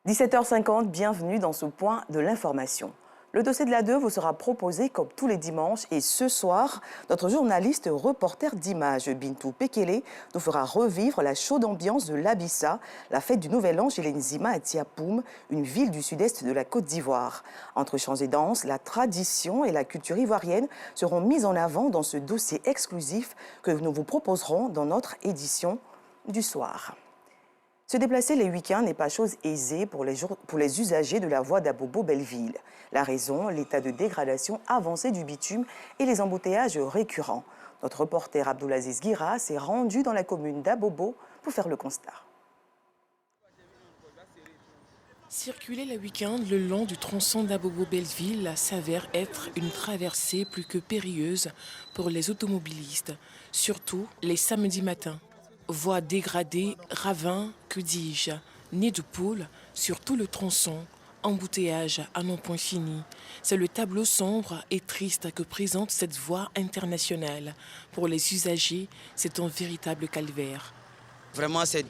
17h50, bienvenue dans ce point de l'information. Le dossier de la 2 vous sera proposé comme tous les dimanches et ce soir, notre journaliste reporter d'images Bintou Pekele nous fera revivre la chaude ambiance de l'Abissa, la fête du Nouvel An chez les Nzima à Tiapoum, une ville du sud-est de la Côte d'Ivoire. Entre chants et danses, la tradition et la culture ivoirienne seront mises en avant dans ce dossier exclusif que nous vous proposerons dans notre édition du soir. Se déplacer les week-ends n'est pas chose aisée pour les usagers de la voie d'Abobo-Belleville. La raison, l'état de dégradation avancé du bitume et les embouteillages récurrents. Notre reporter Abdoulaziz Guira s'est rendu dans la commune d'Abobo pour faire le constat. Circuler le week-end le long du tronçon d'Abobo-Belleville s'avère être une traversée plus que périlleuse pour les automobilistes, surtout les samedis matins. Voies dégradées, ravins, que dis-je, nids de poules sur tout le tronçon, embouteillage à non point fini. C'est le tableau sombre et triste que présente cette voie internationale. Pour les usagers, c'est un véritable calvaire. Vraiment, c'est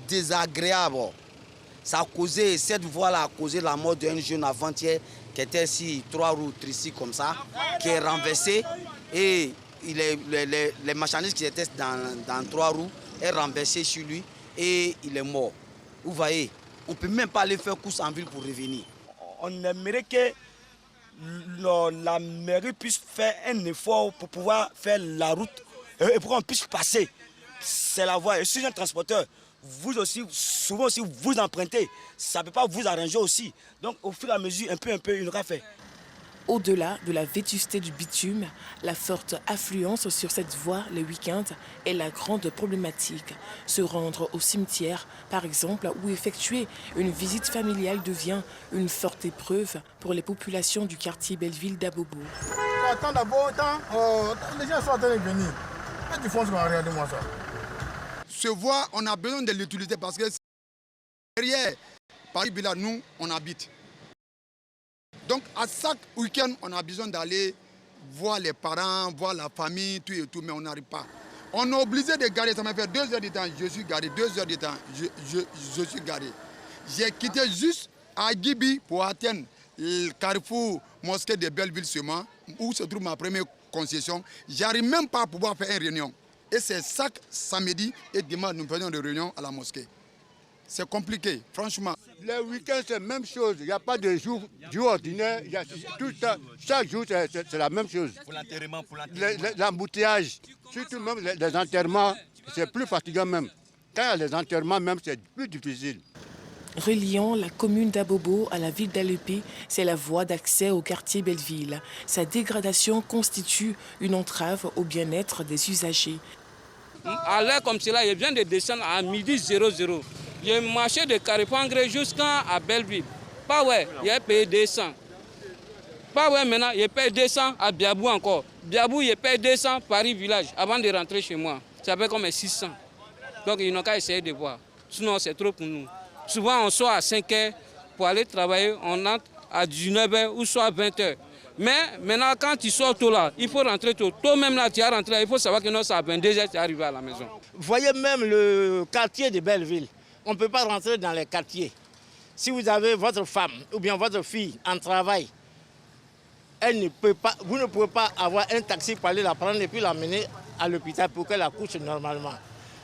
désagréable. Ça a causé, cette voie-là a causé la mort d'un jeune avant-hier qui était ici, 3 roues ici comme ça, qui est renversé et les marchandises qui étaient dans 3 roues est renversé sur lui et il est mort. Vous voyez, on ne peut même pas aller faire course en ville pour revenir. On aimerait que la mairie puisse faire un effort pour pouvoir faire la route et pour qu'on puisse passer. C'est la voie. Et si un transporteur, vous aussi, souvent aussi vous empruntez, ça ne peut pas vous arranger aussi. Donc au fur et à mesure, un peu, il aura fait. Au-delà de la vétusté du bitume, la forte affluence sur cette voie le week-end est la grande problématique. Se rendre au cimetière, par exemple, ou effectuer une visite familiale devient une forte épreuve pour les populations du quartier Belleville d'Abobo. Attends d'abord, les gens sont en train de venir. Qu'est-ce qu'ils font sur l'arrière de moi ça? Ce voie, on a besoin de l'utiliser parce que derrière Paris-Bila, nous, on habite. Donc, à chaque week-end, on a besoin d'aller voir les parents, voir la famille, tout et tout, mais on n'arrive pas. On est obligé de garer, ça m'a fait 2 heures de temps, je suis garé, 2 heures de temps, je suis garé. J'ai quitté juste à Gibi pour atteindre le carrefour mosquée de Belleville seulement, où se trouve ma première concession. J'arrive même pas à pouvoir faire une réunion. Et c'est chaque samedi et dimanche, nous faisons des réunions à la mosquée. C'est compliqué, franchement. Les week-ends, c'est la même chose. Il n'y a pas de jour ordinaire. Tout ça, chaque jour, c'est la même chose. Pour l'enterrement, l'embouteillage, surtout même les enterrements, c'est plus fatigant même. Quand il y a les enterrements, même, c'est plus difficile. Reliant la commune d'Abobo à la ville d'Alépé, c'est la voie d'accès au quartier Belleville. Sa dégradation constitue une entrave au bien-être des usagers. À l'heure comme cela, il vient de descendre à midi 00. J'ai marché de Carrefour jusqu'à Belleville. Pas ouais, il a payé 200. Pas ouais, maintenant, il paye 200 à Biabou encore. Biabou, il paye 200 Paris Village avant de rentrer chez moi. Ça fait comme 600. Donc, ils n'ont qu'à essayer de voir. Sinon, c'est trop pour nous. Souvent, on sort à 5 h pour aller travailler. On entre à 19 h ou soit à 20 h. Mais maintenant, quand tu sors tôt là, il faut rentrer tôt. Tôt même là, tu es rentré. Il faut savoir que non, c'est à 22 h, tu es arrivé à la maison. Vous voyez même le quartier de Belleville. On ne peut pas rentrer dans les quartiers. Si vous avez votre femme ou bien votre fille en travail, vous ne pouvez pas avoir un taxi pour aller la prendre et puis l'amener à l'hôpital pour qu'elle accouche normalement.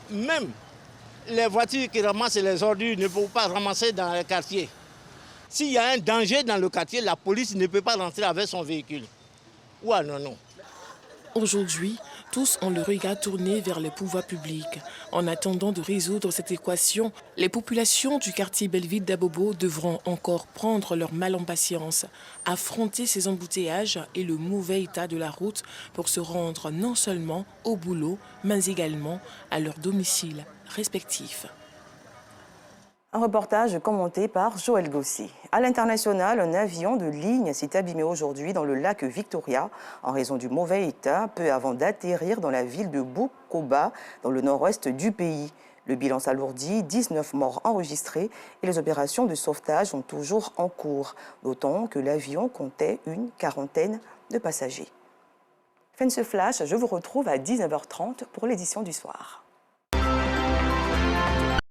Même les voitures qui ramassent les ordures ne peuvent pas ramasser dans les quartiers. S'il y a un danger dans le quartier, la police ne peut pas rentrer avec son véhicule. Ou alors non. Aujourd'hui, tous ont le regard tourné vers le pouvoir public. En attendant de résoudre cette équation, les populations du quartier Belleville d'Abobo devront encore prendre leur mal en patience, affronter ces embouteillages et le mauvais état de la route pour se rendre non seulement au boulot, mais également à leur domicile respectif. Un reportage commenté par Joël Gossi. À l'international, un avion de ligne s'est abîmé aujourd'hui dans le lac Victoria en raison du mauvais état, peu avant d'atterrir dans la ville de Bukoba, dans le nord-ouest du pays. Le bilan s'alourdit, 19 morts enregistrés et les opérations de sauvetage sont toujours en cours, d'autant que l'avion comptait une quarantaine de passagers. Fin de ce flash, je vous retrouve à 19h30 pour l'édition du soir.